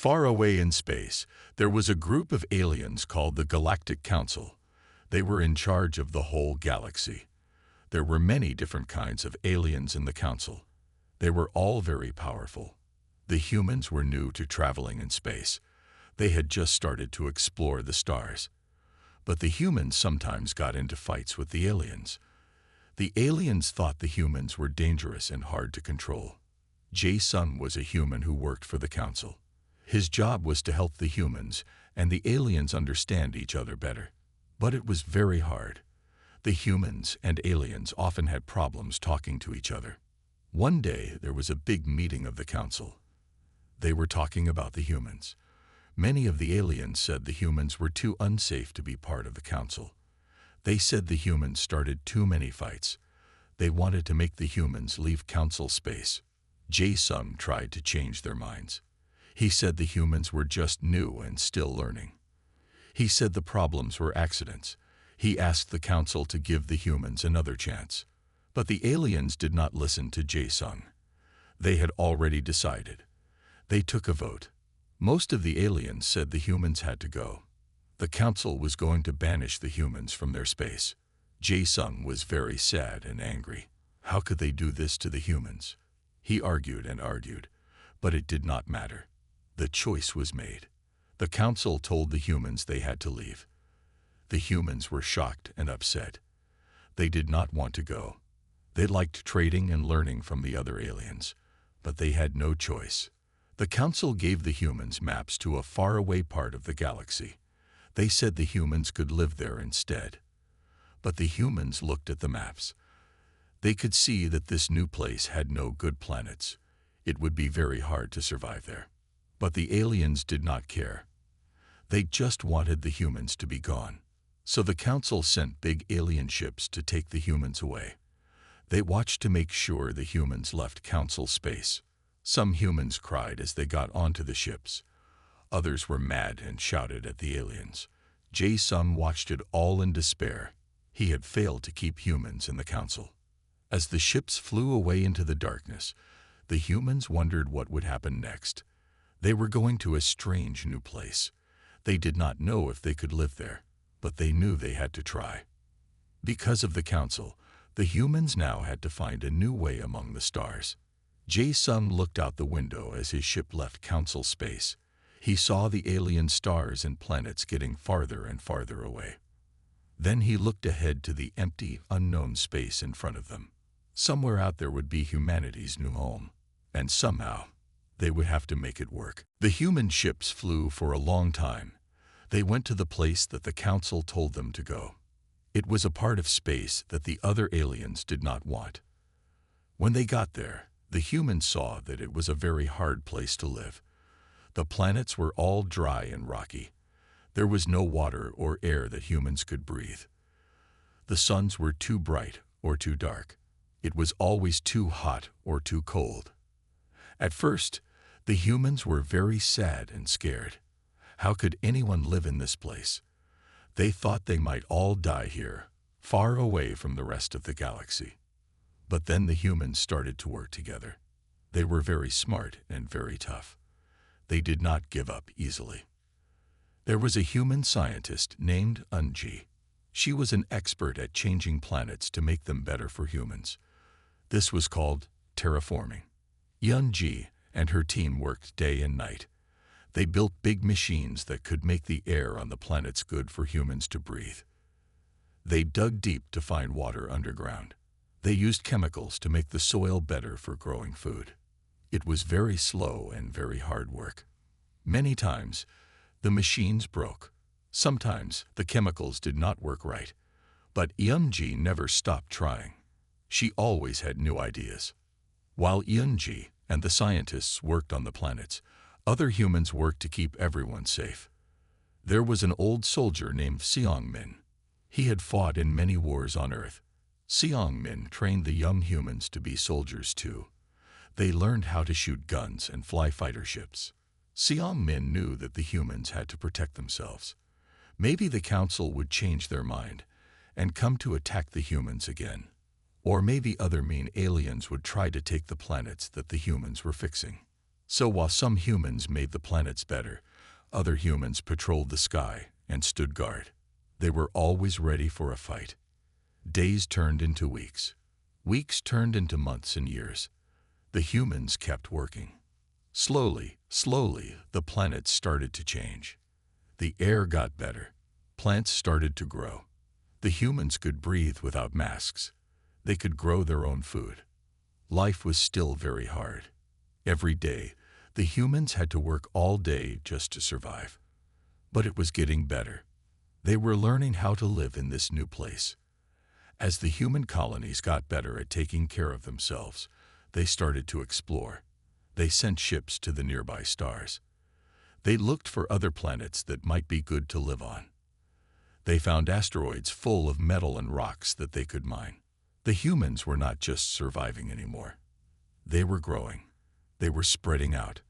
Far away in space, there was a group of aliens called the Galactic Council. They were in charge of the whole galaxy. There were many different kinds of aliens in the council. They were all very powerful. The humans were new to traveling in space. They had just started to explore the stars. But the humans sometimes got into fights with the aliens. The aliens thought the humans were dangerous and hard to control. Jason was a human who worked for the council. His job was to help the humans and the aliens understand each other better. But it was very hard. The humans and aliens often had problems talking to each other. One day, there was a big meeting of the council. They were talking about the humans. Many of the aliens said the humans were too unsafe to be part of the council. They said the humans started too many fights. They wanted to make the humans leave council space. Jason tried to change their minds. He said the humans were just new and still learning. He said the problems were accidents. He asked the council to give the humans another chance. But the aliens did not listen to Jason. They had already decided. They took a vote. Most of the aliens said the humans had to go. The council was going to banish the humans from their space. Jason was very sad and angry. How could they do this to the humans? He argued and argued, but it did not matter. The choice was made. The council told the humans they had to leave. The humans were shocked and upset. They did not want to go. They liked trading and learning from the other aliens, but they had no choice. The council gave the humans maps to a faraway part of the galaxy. They said the humans could live there instead. But the humans looked at the maps. They could see that this new place had no good planets. It would be very hard to survive there. But the aliens did not care. They just wanted the humans to be gone. So the council sent big alien ships to take the humans away. They watched to make sure the humans left council space. Some humans cried as they got onto the ships. Others were mad and shouted at the aliens. Jason watched it all in despair. He had failed to keep humans in the council. As the ships flew away into the darkness, the humans wondered what would happen next. They were going to a strange new place. They did not know if they could live there, but they knew they had to try. Because of the council, the humans now had to find a new way among the stars. Jason looked out the window as his ship left council space. He saw the alien stars and planets getting farther and farther away. Then he looked ahead to the empty, unknown space in front of them. Somewhere out there would be humanity's new home, and somehow they would have to make it work. The human ships flew for a long time. They went to the place that the council told them to go. It was a part of space that the other aliens did not want. When they got there, the humans saw that it was a very hard place to live. The planets were all dry and rocky. There was no water or air that humans could breathe. The suns were too bright or too dark. It was always too hot or too cold. At first, the humans were very sad and scared. How could anyone live in this place? They thought they might all die here, far away from the rest of the galaxy. But then the humans started to work together. They were very smart and very tough. They did not give up easily. There was a human scientist named Unji. She was an expert at changing planets to make them better for humans. This was called terraforming. Unji and her team worked day and night. They built big machines that could make the air on the planets good for humans to breathe. They dug deep to find water underground. They used chemicals to make the soil better for growing food. It was very slow and very hard work. Many times, the machines broke. Sometimes, the chemicals did not work right. But Eunji never stopped trying. She always had new ideas. While Eunji and the scientists worked on the planets, other humans worked to keep everyone safe. There was an old soldier named Seongmin. He had fought in many wars on Earth. Seongmin trained the young humans to be soldiers too. They learned how to shoot guns and fly fighter ships. Seongmin knew that the humans had to protect themselves. Maybe the council would change their mind and come to attack the humans again. Or maybe other mean aliens would try to take the planets that the humans were fixing. So while some humans made the planets better, other humans patrolled the sky and stood guard. They were always ready for a fight. Days turned into weeks. Weeks turned into months and years. The humans kept working. Slowly, the planets started to change. The air got better. Plants started to grow. The humans could breathe without masks. They could grow their own food. Life was still very hard. Every day, the humans had to work all day just to survive. But it was getting better. They were learning how to live in this new place. As the human colonies got better at taking care of themselves, they started to explore. They sent ships to the nearby stars. They looked for other planets that might be good to live on. They found asteroids full of metal and rocks that they could mine. The humans were not just surviving anymore. They were growing. They were spreading out.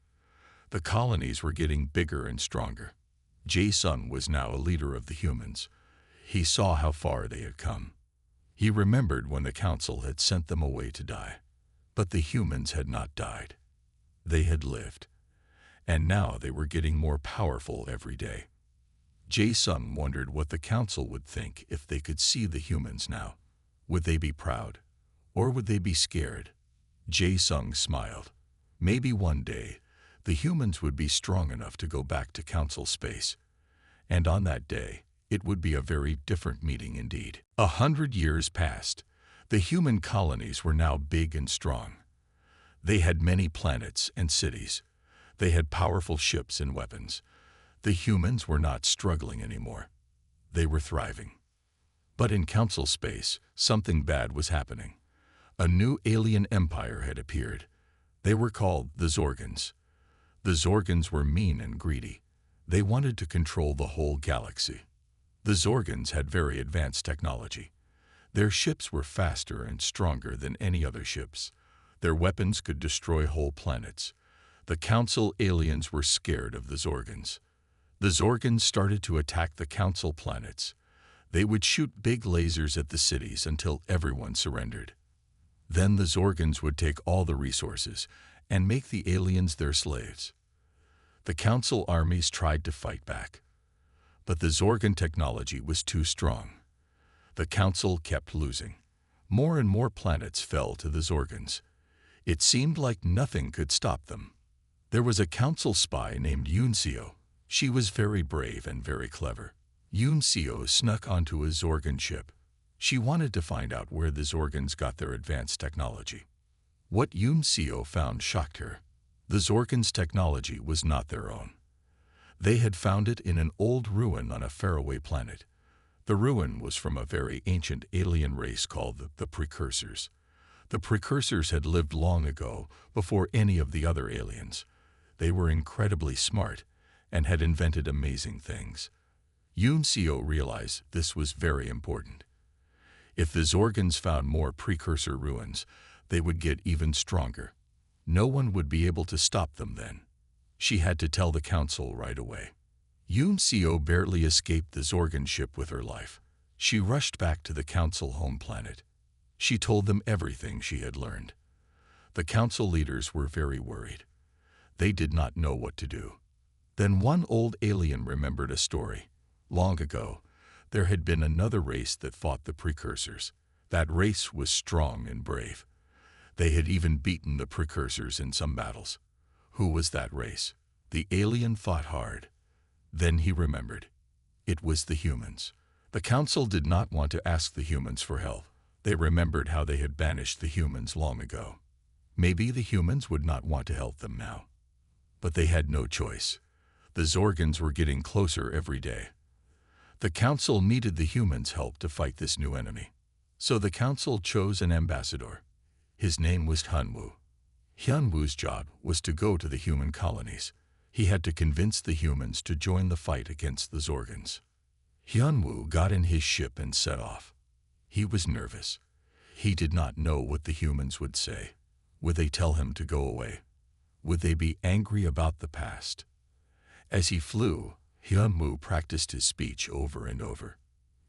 The colonies were getting bigger and stronger. Jason was now a leader of the humans. He saw how far they had come. He remembered when the council had sent them away to die. But the humans had not died. They had lived. And now they were getting more powerful every day. Jason wondered what the council would think if they could see the humans now. Would they be proud? Or would they be scared? Jason smiled. Maybe one day, the humans would be strong enough to go back to council space. And on that day, it would be a very different meeting indeed. 100 years passed. The human colonies were now big and strong. They had many planets and cities. They had powerful ships and weapons. The humans were not struggling anymore. They were thriving. But in council space, something bad was happening. A new alien empire had appeared. They were called the Zorgans. The Zorgans were mean and greedy. They wanted to control the whole galaxy. The Zorgans had very advanced technology. Their ships were faster and stronger than any other ships. Their weapons could destroy whole planets. The council aliens were scared of the Zorgans. The Zorgans started to attack the council planets. They would shoot big lasers at the cities until everyone surrendered. Then the Zorgans would take all the resources and make the aliens their slaves. The council armies tried to fight back. But the Zorgan technology was too strong. The council kept losing. More and more planets fell to the Zorgans. It seemed like nothing could stop them. There was a council spy named Yunseo. She was very brave and very clever. Yunseo snuck onto a Zorgan ship. She wanted to find out where the Zorgans got their advanced technology. What Yunseo found shocked her. The Zorgans' technology was not their own. They had found it in an old ruin on a faraway planet. The ruin was from a very ancient alien race called the Precursors. The Precursors had lived long ago, before any of the other aliens. They were incredibly smart and had invented amazing things. Yunseo realized this was very important. If the Zorgans found more Precursor ruins, they would get even stronger. No one would be able to stop them then. She had to tell the council right away. Yunseo barely escaped the Zorgan ship with her life. She rushed back to the council home planet. She told them everything she had learned. The council leaders were very worried. They did not know what to do. Then one old alien remembered a story. Long ago, there had been another race that fought the Precursors. That race was strong and brave. They had even beaten the Precursors in some battles. Who was that race? The alien fought hard. Then he remembered. It was the humans. The council did not want to ask the humans for help. They remembered how they had banished the humans long ago. Maybe the humans would not want to help them now. But they had no choice. The Zorgans were getting closer every day. The council needed the humans' help to fight this new enemy. So the council chose an ambassador. His name was Hyunwoo. Hyunwoo's job was to go to the human colonies. He had to convince the humans to join the fight against the Zorgans. Hyunwoo got in his ship and set off. He was nervous. He did not know what the humans would say. Would they tell him to go away? Would they be angry about the past? As he flew, Hyunwoo practiced his speech over and over.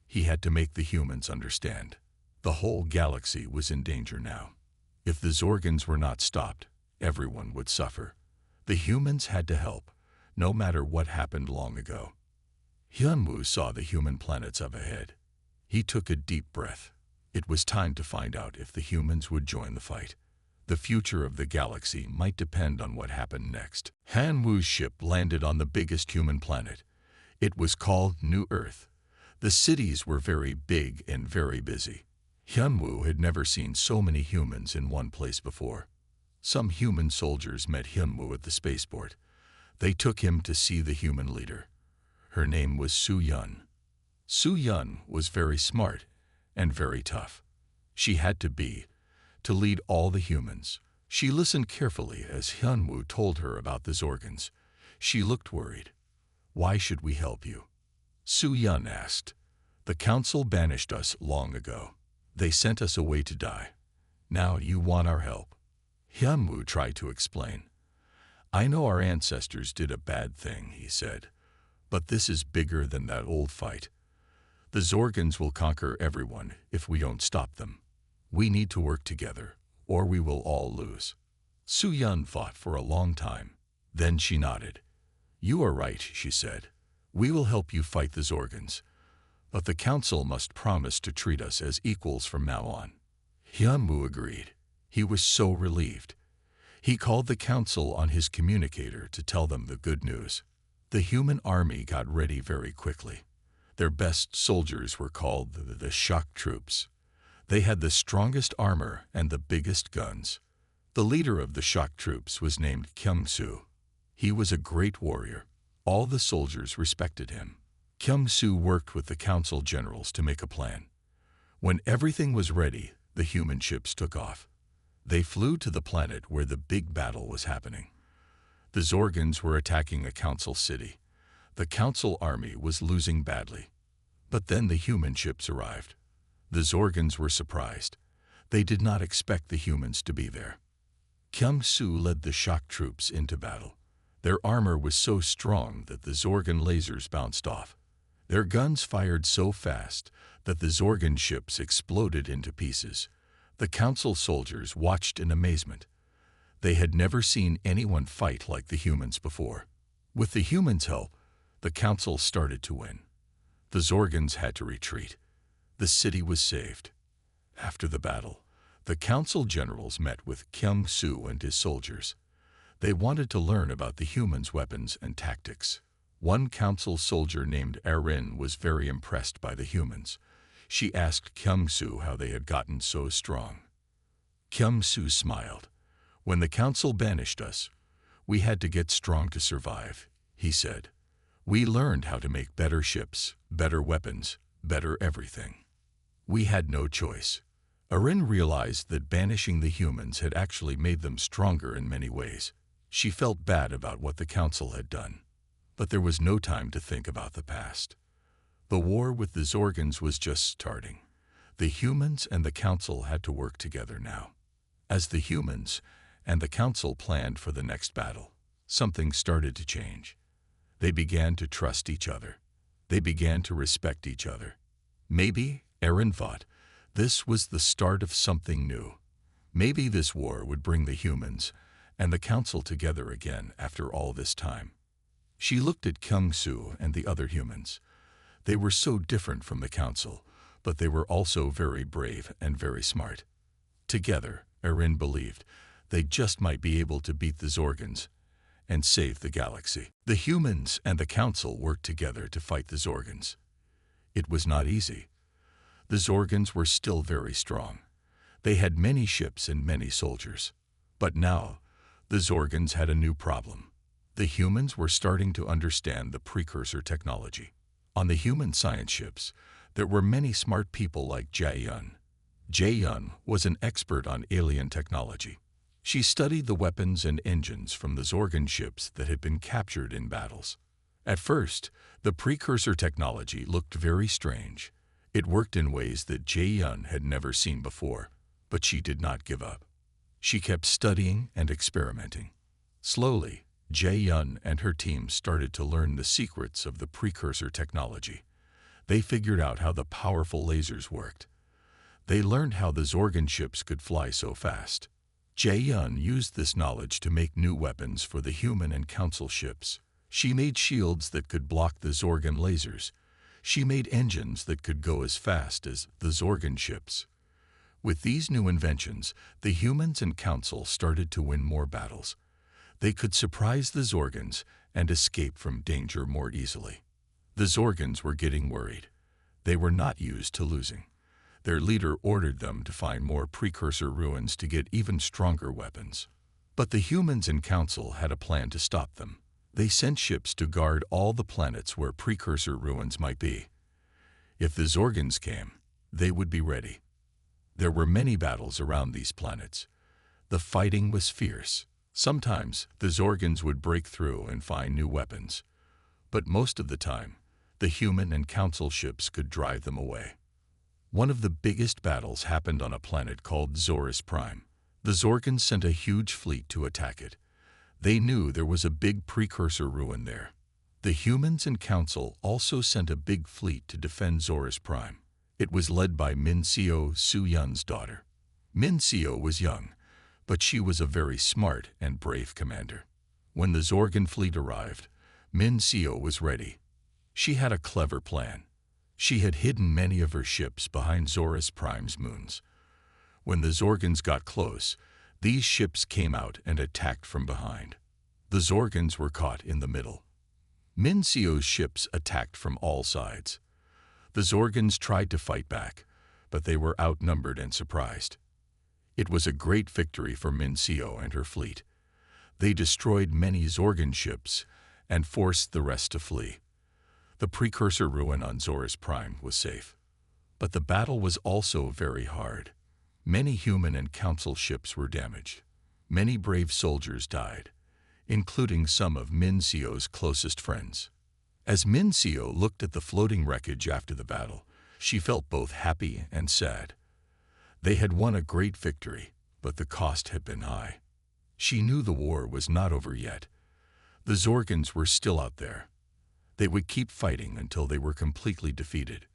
He had to make the humans understand. The whole galaxy was in danger now. If the Zorgans were not stopped, everyone would suffer. The humans had to help, no matter what happened long ago. Hyunwoo saw the human planets up ahead. He took a deep breath. It was time to find out if the humans would join the fight. The future of the galaxy might depend on what happened next. Hyunwoo's ship landed on the biggest human planet. It was called New Earth. The cities were very big and very busy. Hyunwoo had never seen so many humans in one place before. Some human soldiers met Hyunwoo at the spaceport. They took him to see the human leader. Her name was Soo-Yun. Soo-Yun was very smart and very tough. She had to be, to lead all the humans. She listened carefully as Hyunwoo told her about the Zorgans. She looked worried. "Why should we help you?" Soo-Yun asked. "The council banished us long ago. They sent us away to die. Now you want our help." Hyunwoo tried to explain. "I know our ancestors did a bad thing," he said, "but this is bigger than that old fight. The Zorgans will conquer everyone if we don't stop them. We need to work together, or we will all lose." Soo-Yun thought for a long time. Then she nodded. "You are right," she said. "We will help you fight the Zorgans. But the council must promise to treat us as equals from now on." Hyunwoo agreed. He was so relieved. He called the council on his communicator to tell them the good news. The human army got ready very quickly. Their best soldiers were called the shock troops. They had the strongest armor and the biggest guns. The leader of the shock troops was named Kyung-soo. He was a great warrior. All the soldiers respected him. Kyung-soo worked with the council generals to make a plan. When everything was ready, the human ships took off. They flew to the planet where the big battle was happening. The Zorgans were attacking a council city. The council army was losing badly. But then the human ships arrived. The Zorgans were surprised. They did not expect the humans to be there. Kyung-soo led the shock troops into battle. Their armor was so strong that the Zorgan lasers bounced off. Their guns fired so fast that the Zorgan ships exploded into pieces. The council soldiers watched in amazement. They had never seen anyone fight like the humans before. With the humans' help, the council started to win. The Zorgans had to retreat. The city was saved. After the battle, the council generals met with Kyung-soo and his soldiers. They wanted to learn about the humans' weapons and tactics. One council soldier named Erin was very impressed by the humans. She asked Kyung-soo how they had gotten so strong. Kyung-soo smiled. "When the council banished us, we had to get strong to survive," he said. "We learned how to make better ships, better weapons, better everything. We had no choice." Erin realized that banishing the humans had actually made them stronger in many ways. She felt bad about what the council had done. But there was no time to think about the past. The war with the Zorgans was just starting. The humans and the council had to work together now. As the humans and the council planned for the next battle, something started to change. They began to trust each other. They began to respect each other. Maybe, Erin thought, this was the start of something new. Maybe this war would bring the humans and the council together again after all this time. She looked at Kyung-soo and the other humans. They were so different from the council, but they were also very brave and very smart. Together, Erin believed, they just might be able to beat the Zorgans and save the galaxy. The humans and the council worked together to fight the Zorgans. It was not easy. The Zorgans were still very strong. They had many ships and many soldiers. But now, the Zorgans had a new problem. The humans were starting to understand the precursor technology. On the human science ships, there were many smart people like Jae-yun. Jae-yun was an expert on alien technology. She studied the weapons and engines from the Zorgan ships that had been captured in battles. At first, the precursor technology looked very strange. It worked in ways that Jae-yun had never seen before, but she did not give up. She kept studying and experimenting. Slowly, Jae-yun and her team started to learn the secrets of the precursor technology. They figured out how the powerful lasers worked. They learned how the Zorgan ships could fly so fast. Jae-yun used this knowledge to make new weapons for the human and council ships. She made shields that could block the Zorgan lasers. She made engines that could go as fast as the Zorgan ships. With these new inventions, the humans and council started to win more battles. They could surprise the Zorgans and escape from danger more easily. The Zorgans were getting worried. They were not used to losing. Their leader ordered them to find more precursor ruins to get even stronger weapons. But the humans and council had a plan to stop them. They sent ships to guard all the planets where precursor ruins might be. If the Zorgans came, they would be ready. There were many battles around these planets. The fighting was fierce. Sometimes the Zorgans would break through and find new weapons. But most of the time, the human and council ships could drive them away. One of the biggest battles happened on a planet called Zorus Prime. The Zorgans sent a huge fleet to attack it. They knew there was a big precursor ruin there. The humans and council also sent a big fleet to defend Zorus Prime. It was led by Min-seo, Su-yun's daughter. Min-seo was young, but she was a very smart and brave commander. When the Zorgan fleet arrived, Min-seo was ready. She had a clever plan. She had hidden many of her ships behind Zorus Prime's moons. When the Zorgans got close, these ships came out and attacked from behind. The Zorgans were caught in the middle. Min-seo's ships attacked from all sides. The Zorgans tried to fight back, but they were outnumbered and surprised. It was a great victory for Min-seo and her fleet. They destroyed many Zorgan ships and forced the rest to flee. The precursor ruin on Zorus Prime was safe. But the battle was also very hard. Many human and council ships were damaged. Many brave soldiers died, including some of Min-seo's closest friends. As Min-seo looked at the floating wreckage after the battle, she felt both happy and sad. They had won a great victory, but the cost had been high. She knew the war was not over yet. The Zorgans were still out there. They would keep fighting until they were completely defeated.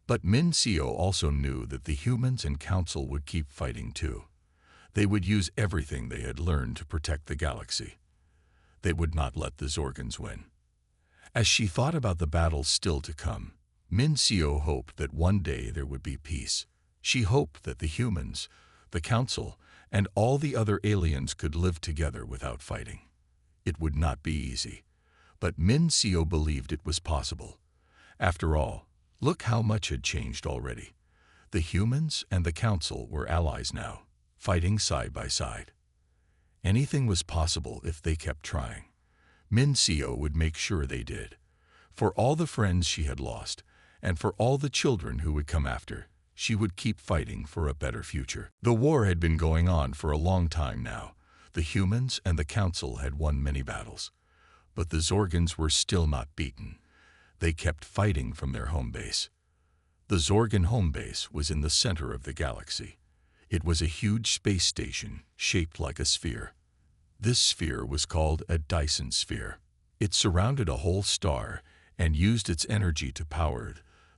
But Min-seo also knew that the humans and council would keep fighting too. They would use everything they had learned to protect the galaxy. They would not let the Zorgans win. As she thought about the battles still to come, Min-seo hoped that one day there would be peace. She hoped that the humans, the council, and all the other aliens could live together without fighting. It would not be easy, but Min-seo believed it was possible. After all, look how much had changed already. The humans and the council were allies now, fighting side by side. Anything was possible if they kept trying. Min-seo would make sure they did. For all the friends she had lost, and for all the children who would come after, she would keep fighting for a better future. The war had been going on for a long time now. The humans and the council had won many battles. But the Zorgans were still not beaten. They kept fighting from their home base. The Zorgan home base was in the center of the galaxy. It was a huge space station shaped like a sphere. This sphere was called a Dyson sphere. It surrounded a whole star and used its energy to power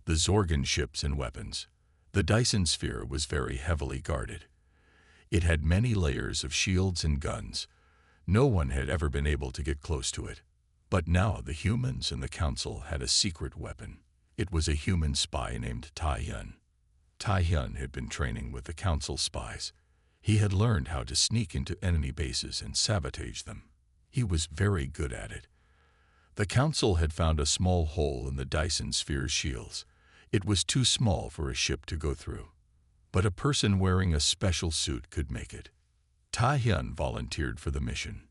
the Zorgan ships and weapons. The Dyson sphere was very heavily guarded. It had many layers of shields and guns. No one had ever been able to get close to it. But now the humans and the council had a secret weapon. It was a human spy named Tae-hyun. Tae-hyun had been training with the council spies. He had learned how to sneak into enemy bases and sabotage them. He was very good at it. The council had found a small hole in the Dyson sphere's shields. It was too small for a ship to go through. But a person wearing a special suit could make it. Tae-hyun volunteered for the mission.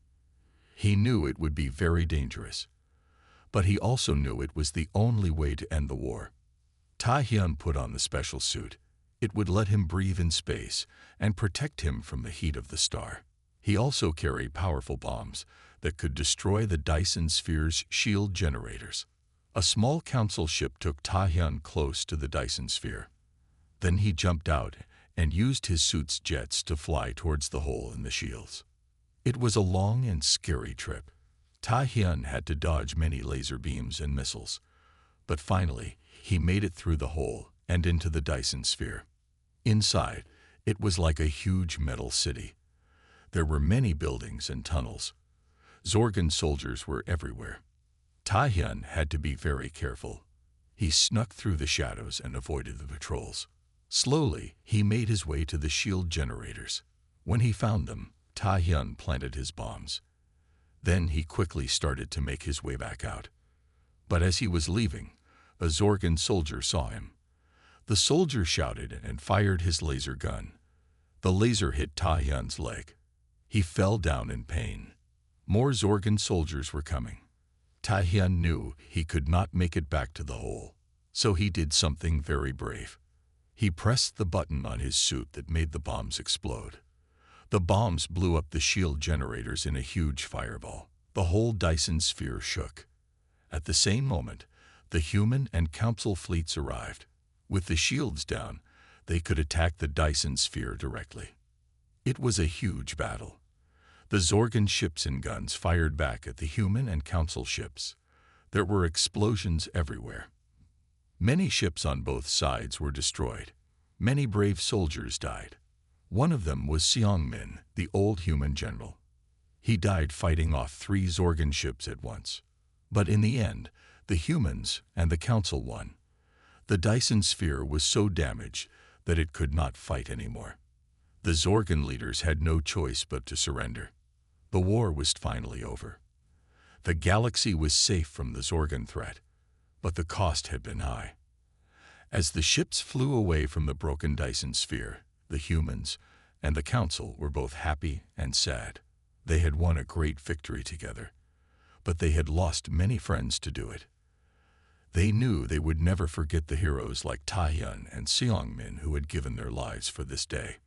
He knew it would be very dangerous. But he also knew it was the only way to end the war. Tae-hyun put on the special suit. It would let him breathe in space and protect him from the heat of the star. He also carried powerful bombs that could destroy the Dyson sphere's shield generators. A small council ship took Tae-hyun close to the Dyson sphere. Then he jumped out and used his suit's jets to fly towards the hole in the shields. It was a long and scary trip. Tae-hyun had to dodge many laser beams and missiles. But finally, he made it through the hole and into the Dyson sphere. Inside, it was like a huge metal city. There were many buildings and tunnels. Zorgan soldiers were everywhere. Taehyun had to be very careful. He snuck through the shadows and avoided the patrols. Slowly, he made his way to the shield generators. When he found them, Taehyun planted his bombs. Then he quickly started to make his way back out. But as he was leaving, a Zorgan soldier saw him. The soldier shouted and fired his laser gun. The laser hit Taehyun's leg. He fell down in pain. More Zorgan soldiers were coming. Taehyun knew he could not make it back to the hole, so he did something very brave. He pressed the button on his suit that made the bombs explode. The bombs blew up the shield generators in a huge fireball. The whole Dyson sphere shook. At the same moment, the human and council fleets arrived. With the shields down, they could attack the Dyson sphere directly. It was a huge battle. The Zorgan ships and guns fired back at the human and council ships. There were explosions everywhere. Many ships on both sides were destroyed. Many brave soldiers died. One of them was Seongmin, the old human general. He died fighting off 3 Zorgan ships at once. But in the end, the humans and the council won. The Dyson sphere was so damaged that it could not fight anymore. The Zorgan leaders had no choice but to surrender. The war was finally over. The galaxy was safe from the Zorgan threat, but the cost had been high. As the ships flew away from the broken Dyson sphere, the humans and the council were both happy and sad. They had won a great victory together, but they had lost many friends to do it. They knew they would never forget the heroes like Taehyun and Seongmin who had given their lives for this day.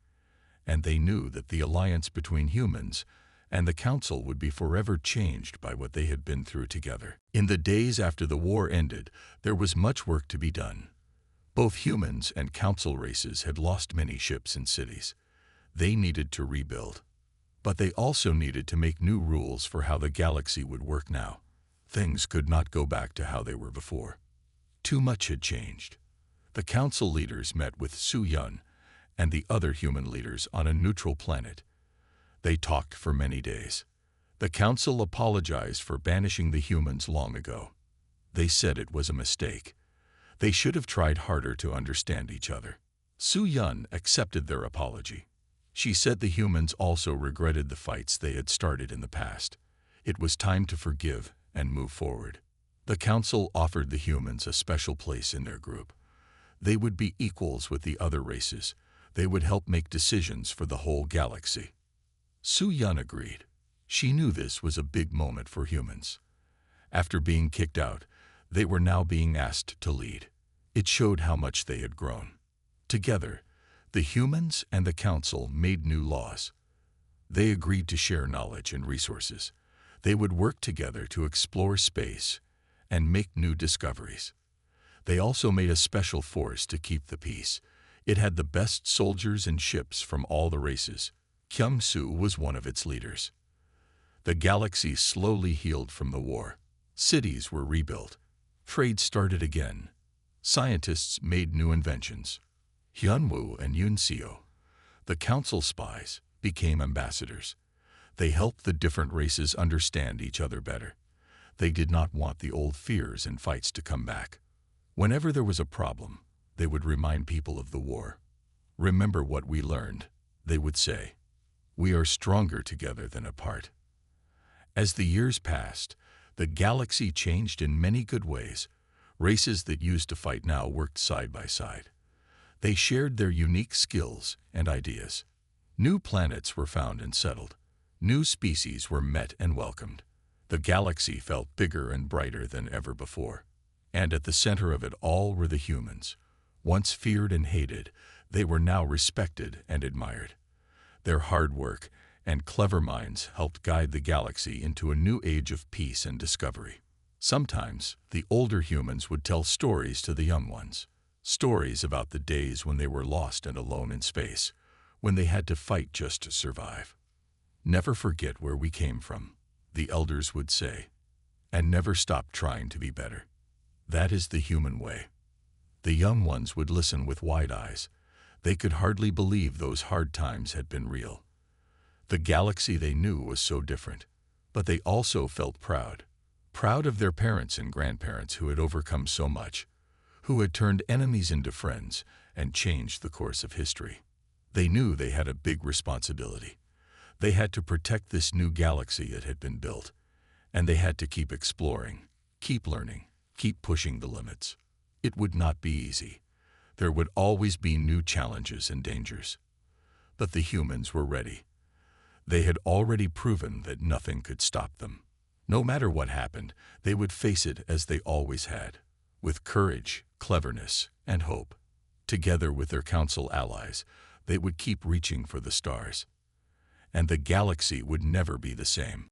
And they knew that the alliance between humans and the council would be forever changed by what they had been through together. In the days after the war ended, there was much work to be done. Both humans and council races had lost many ships and cities. They needed to rebuild. But they also needed to make new rules for how the galaxy would work now. Things could not go back to how they were before. Too much had changed. The council leaders met with Su-Yun and the other human leaders on a neutral planet. They talked for many days. The council apologized for banishing the humans long ago. They said it was a mistake. They should have tried harder to understand each other. Su-Yun accepted their apology. She said the humans also regretted the fights they had started in the past. It was time to forgive and move forward. The council offered the humans a special place in their group. They would be equals with the other races. They would help make decisions for the whole galaxy. Su-Yun agreed. She knew this was a big moment for humans. After being kicked out, they were now being asked to lead. It showed how much they had grown. Together, the humans and the council made new laws. They agreed to share knowledge and resources. They would work together to explore space and make new discoveries. They also made a special force to keep the peace. It had the best soldiers and ships from all the races. Kyung-Soo was one of its leaders. The galaxy slowly healed from the war. Cities were rebuilt. Trade started again. Scientists made new inventions. Hyunwoo and Yunseo, the council spies, became ambassadors. They helped the different races understand each other better. They did not want the old fears and fights to come back. Whenever there was a problem, they would remind people of the war. "Remember what we learned," they would say. "We are stronger together than apart." As the years passed, the galaxy changed in many good ways. Races that used to fight now worked side by side. They shared their unique skills and ideas. New planets were found and settled. New species were met and welcomed. The galaxy felt bigger and brighter than ever before. And at the center of it all were the humans. Once feared and hated, they were now respected and admired. Their hard work and clever minds helped guide the galaxy into a new age of peace and discovery. Sometimes, the older humans would tell stories to the young ones. Stories about the days when they were lost and alone in space, when they had to fight just to survive. "Never forget where we came from," the elders would say, "and never stop trying to be better. That is the human way." The young ones would listen with wide eyes. They could hardly believe those hard times had been real. The galaxy they knew was so different, but they also felt proud. Proud of their parents and grandparents who had overcome so much, who had turned enemies into friends and changed the course of history. They knew they had a big responsibility. They had to protect this new galaxy that had been built, and they had to keep exploring, keep learning, keep pushing the limits. It would not be easy. There would always be new challenges and dangers. But the humans were ready. They had already proven that nothing could stop them. No matter what happened, they would face it as they always had, with courage, cleverness, and hope. Together with their council allies, they would keep reaching for the stars. And the galaxy would never be the same.